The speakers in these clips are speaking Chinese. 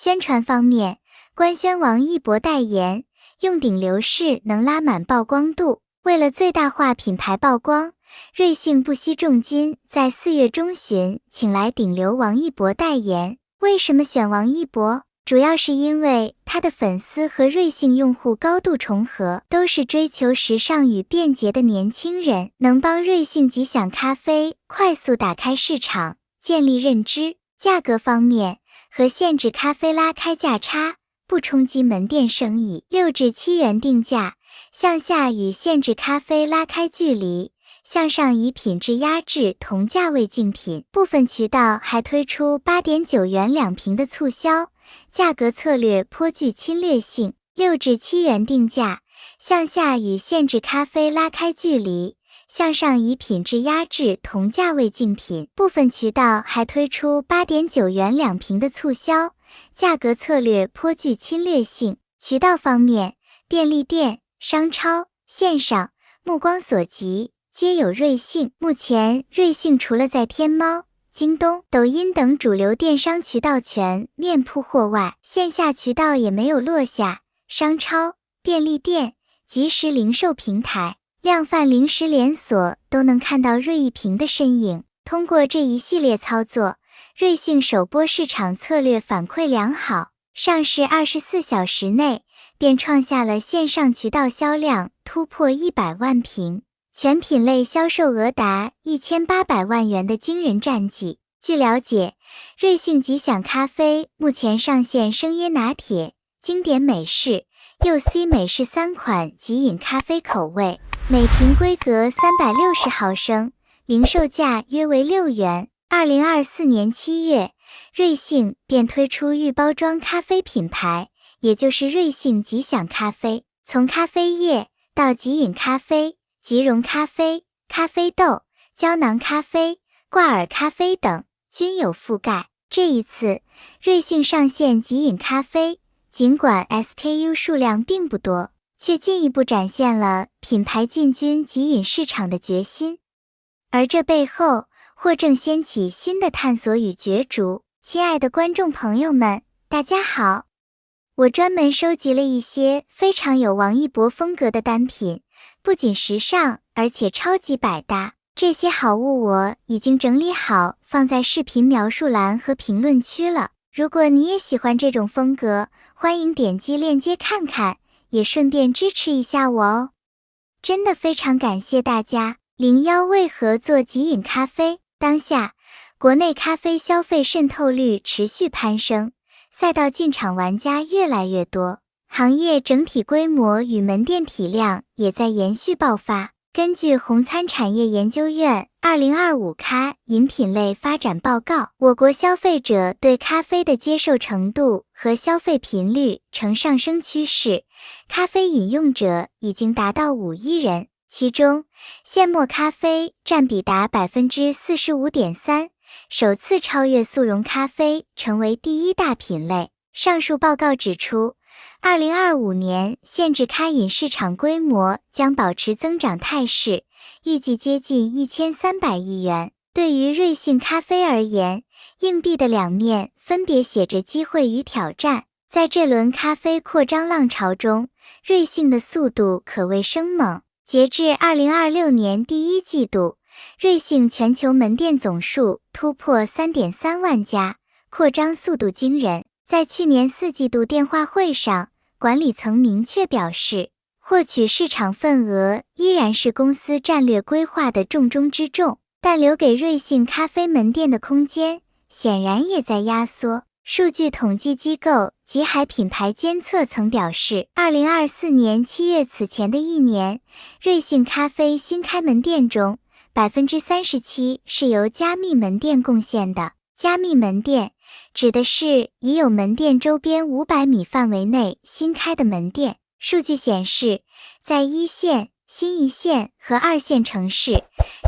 宣传方面，官宣王一博代言，用顶流式能拉满曝光度。为了最大化品牌曝光，瑞幸不惜重金，在4月中旬请来顶流王一博代言。为什么选王一博？主要是因为他的粉丝和瑞幸用户高度重合，都是追求时尚与便捷的年轻人，能帮瑞幸吉祥咖啡快速打开市场，建立认知。价格方面，和现制咖啡拉开价差，不冲击门店生意。6至7元定价，向下与现制咖啡拉开距离，向上以品质压制同价位竞品。部分渠道还推出 8.9 元2瓶的促销，价格策略颇具侵略性。6至7元定价，向下与现制咖啡拉开距离，向上以品质压制同价位竞品。部分渠道还推出 8.9 元2瓶的促销，价格策略颇具侵略性。渠道方面，便利店、商超、线上、目光所及皆有瑞幸。目前瑞幸除了在天猫、京东、抖音等主流电商渠道全面铺货外，线下渠道也没有落下。商超、便利店、即时零售平台、量贩零食连锁都能看到瑞一瓶的身影。通过这一系列操作，瑞幸首波市场策略反馈良好，上市24小时内便创下了线上渠道销量突破100万瓶，全品类销售额达1800万元的惊人战绩。据了解，瑞幸吉祥咖啡目前上线生椰拿铁、经典美式、柚 C 美式3款即饮咖啡口味，每瓶规格360毫升，零售价约为6元。2024年7月，瑞幸便推出预包装咖啡品牌，也就是瑞幸吉祥咖啡，从咖啡液到即饮咖啡、即溶咖啡、咖啡豆、胶囊咖啡、挂耳咖啡等均有覆盖。这一次，瑞幸上线即饮咖啡，尽管 SKU 数量并不多，却进一步展现了品牌进军即饮市场的决心。而这背后，或正掀起新的探索与角逐。亲爱的观众朋友们，大家好，我专门收集了一些非常有王一博风格的单品，不仅时尚，而且超级百搭。这些好物我已经整理好，放在视频描述栏和评论区了。如果你也喜欢这种风格，欢迎点击链接看看，也顺便支持一下我哦。真的非常感谢大家。01为何做即饮咖啡？当下，国内咖啡消费渗透率持续攀升，赛道进场玩家越来越多，行业整体规模与门店体量也在延续爆发。根据红参产业研究院2025咖饮品类发展报告，我国消费者对咖啡的接受程度和消费频率呈上升趋势，咖啡饮用者已经达到5亿人，其中现磨咖啡占比达 45.3%， 首次超越速溶咖啡，成为第一大品类。上述报告指出，2025年现制咖饮市场规模将保持增长态势，预计接近1300亿元。对于瑞幸咖啡而言，硬币的两面分别写着机会与挑战。在这轮咖啡扩张浪潮中，瑞幸的速度可谓生猛。截至2026年第一季度，瑞幸全球门店总数突破 3.3 万家，扩张速度惊人。在去年4季度电话会上，管理层明确表示，获取市场份额依然是公司战略规划的重中之重，但留给瑞幸咖啡门店的空间显然也在压缩。数据统计机构集海品牌监测曾表示，2024年7月此前的一年，瑞幸咖啡新开门店中 37% 是由加密门店贡献的。加密门店指的是已有门店周边500米范围内新开的门店。数据显示，在1线、新1线和2线城市，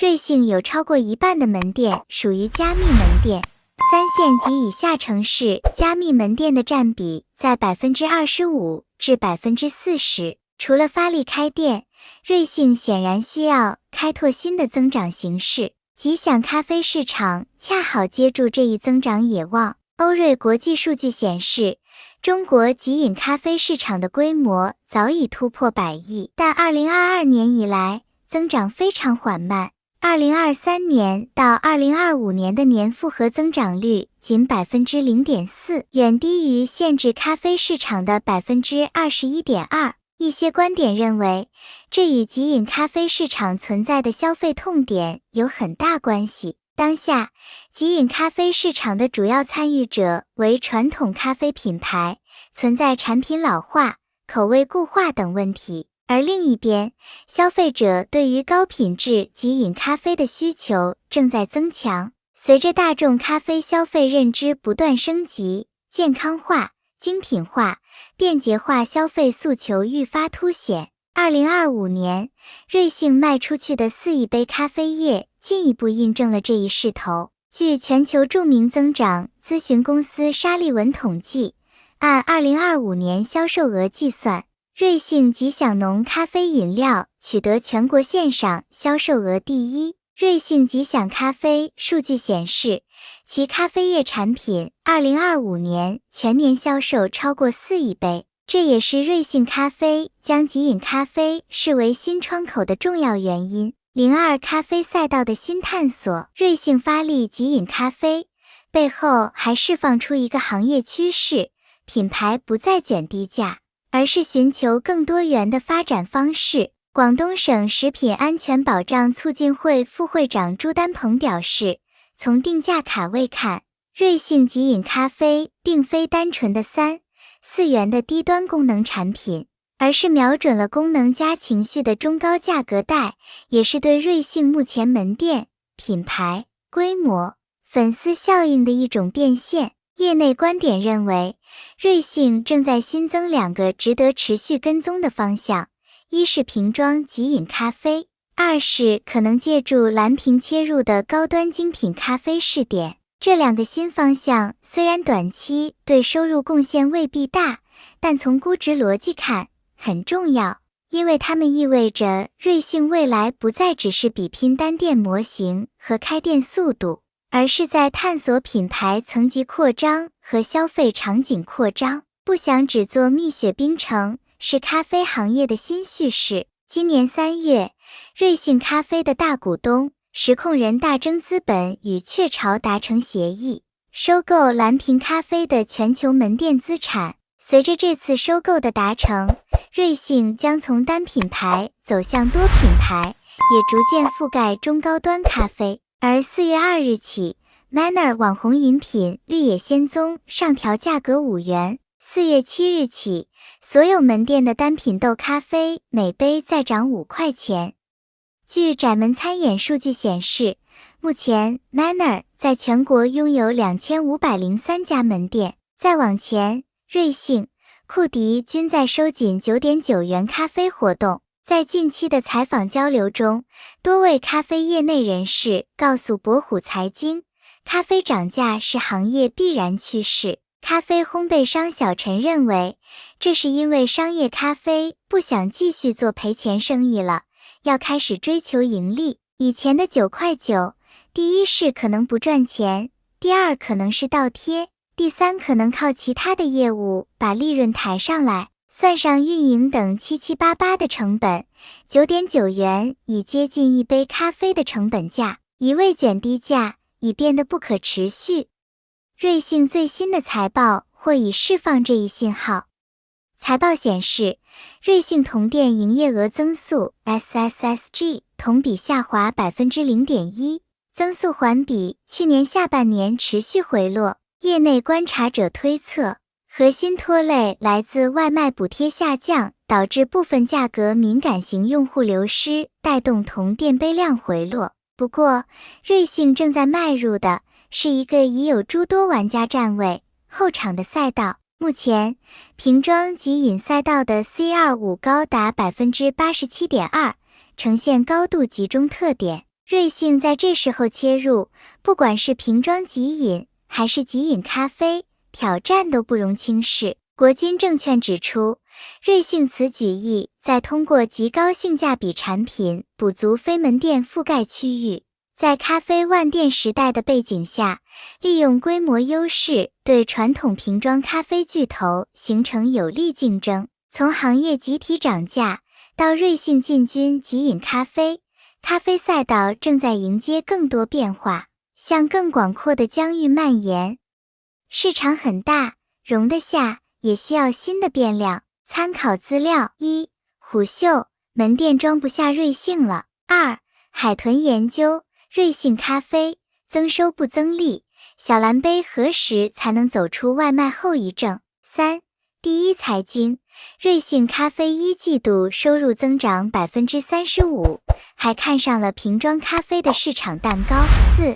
瑞幸有超过一半的门店属于加密门店。3线及以下城市加密门店的占比在 25% 至 40%。除了发力开店，瑞幸显然需要开拓新的增长形式。吉祥咖啡市场恰好接住这一增长野望。欧瑞国际数据显示，中国即饮咖啡市场的规模早已突破100亿，但2022年以来增长非常缓慢。2023年到2025年的年复合增长率仅 0.4%， 远低于限制咖啡市场的 21.2%。一些观点认为，这与即饮咖啡市场存在的消费痛点有很大关系。当下，即饮咖啡市场的主要参与者为传统咖啡品牌，存在产品老化、口味固化等问题。而另一边，消费者对于高品质即饮咖啡的需求正在增强。随着大众咖啡消费认知不断升级，健康化、精品化、便捷化消费诉求愈发凸显。2025年，瑞幸卖出去的4亿杯咖啡液进一步印证了这一势头。据全球著名增长咨询公司沙利文统计，按2025年销售额计算，瑞幸吉享浓咖啡饮料取得全国线上销售额第一。瑞幸吉享咖啡数据显示，其咖啡液产品2025年全年销售超过4亿杯，这也是瑞幸咖啡将即饮咖啡视为新窗口的重要原因。02咖啡赛道的新探索，瑞幸发力即饮咖啡，背后还释放出一个行业趋势，品牌不再卷低价，而是寻求更多元的发展方式。广东省食品安全保障促进会副会长朱丹鹏表示，从定价卡位看，瑞幸即饮咖啡并非单纯的3、4元的低端功能产品，而是瞄准了功能加情绪的中高价格带，也是对瑞幸目前门店、品牌、规模、粉丝效应的一种变现。业内观点认为，瑞幸正在新增2个值得持续跟踪的方向，一是瓶装即饮咖啡，二是可能借助蓝瓶切入的高端精品咖啡试点。这2个新方向虽然短期对收入贡献未必大，但从估值逻辑看很重要，因为它们意味着瑞幸未来不再只是比拼单店模型和开店速度，而是在探索品牌层级扩张和消费场景扩张。不想只做蜜雪冰城是咖啡行业的新叙事。今年3月，瑞幸咖啡的大股东实控人大钲资本与雀巢达成协议，收购蓝瓶咖啡的全球门店资产。随着这次收购的达成，瑞幸将从单品牌走向多品牌，也逐渐覆盖中高端咖啡。而4月2日起， Manner 网红饮品绿野仙踪上调价格5元。4月7日起，所有门店的单品豆咖啡每杯再涨5块钱。据窄门参演数据显示，目前 Manner 在全国拥有2503家门店。再往前，瑞幸、库迪均在收紧 9.9 元咖啡活动。在近期的采访交流中，多位咖啡业内人士告诉博虎财经，咖啡涨价是行业必然趋势。咖啡烘焙商小陈认为，这是因为商业咖啡不想继续做赔钱生意了，要开始追求盈利。以前的9块9，第一是可能不赚钱，第二可能是倒贴，第三可能靠其他的业务把利润抬上来，算上运营等七七八八的成本， 9.9 元已接近一杯咖啡的成本价，一味卷低价已变得不可持续。瑞幸最新的财报或已释放这一信号。财报显示，瑞幸同店营业额增速 SSSG 同比下滑 0.1%， 增速环比去年下半年持续回落。业内观察者推测，核心拖累来自外卖补贴下降，导致部分价格敏感型用户流失，带动同店杯量回落。不过，瑞幸正在迈入的是一个已有诸多玩家占位后场的赛道。目前，瓶装即饮赛道的 C25 高达 87.2%， 呈现高度集中特点。瑞幸在这时候切入，不管是瓶装即饮还是即饮咖啡，挑战都不容轻视。国金证券指出，瑞幸此举意在通过极高性价比产品补足非门店覆盖区域，在咖啡万店时代的背景下，利用规模优势对传统瓶装咖啡巨头形成有力竞争。从行业集体涨价到瑞幸进军即饮咖啡，咖啡赛道正在迎接更多变化，向更广阔的疆域蔓延。市场很大，容得下，也需要新的变量。参考资料：一、虎嗅，门店装不下瑞幸了。2、海豚研究，瑞幸咖啡增收不增利，小蓝杯何时才能走出外卖后遗症？3、第一财经，瑞幸咖啡1季度收入增长 35%， 还看上了瓶装咖啡的市场蛋糕。4、智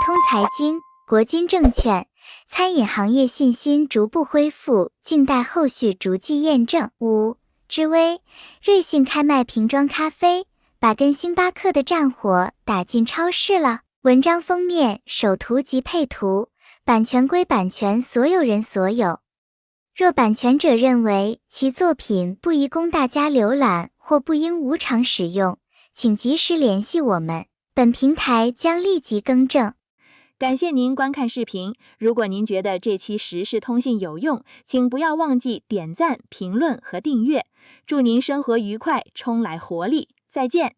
通财经，国金证券，餐饮行业信心逐步恢复，静待后续逐季验证。5、知微，瑞幸开卖瓶装咖啡，把跟星巴克的战火打进超市了。文章封面、首图及配图，版权归版权所有人所有。若版权者认为其作品不宜供大家浏览或不应无偿使用，请及时联系我们，本平台将立即更正。感谢您观看视频，如果您觉得这期时事通信有用，请不要忘记点赞、评论和订阅。祝您生活愉快，充来活力，再见。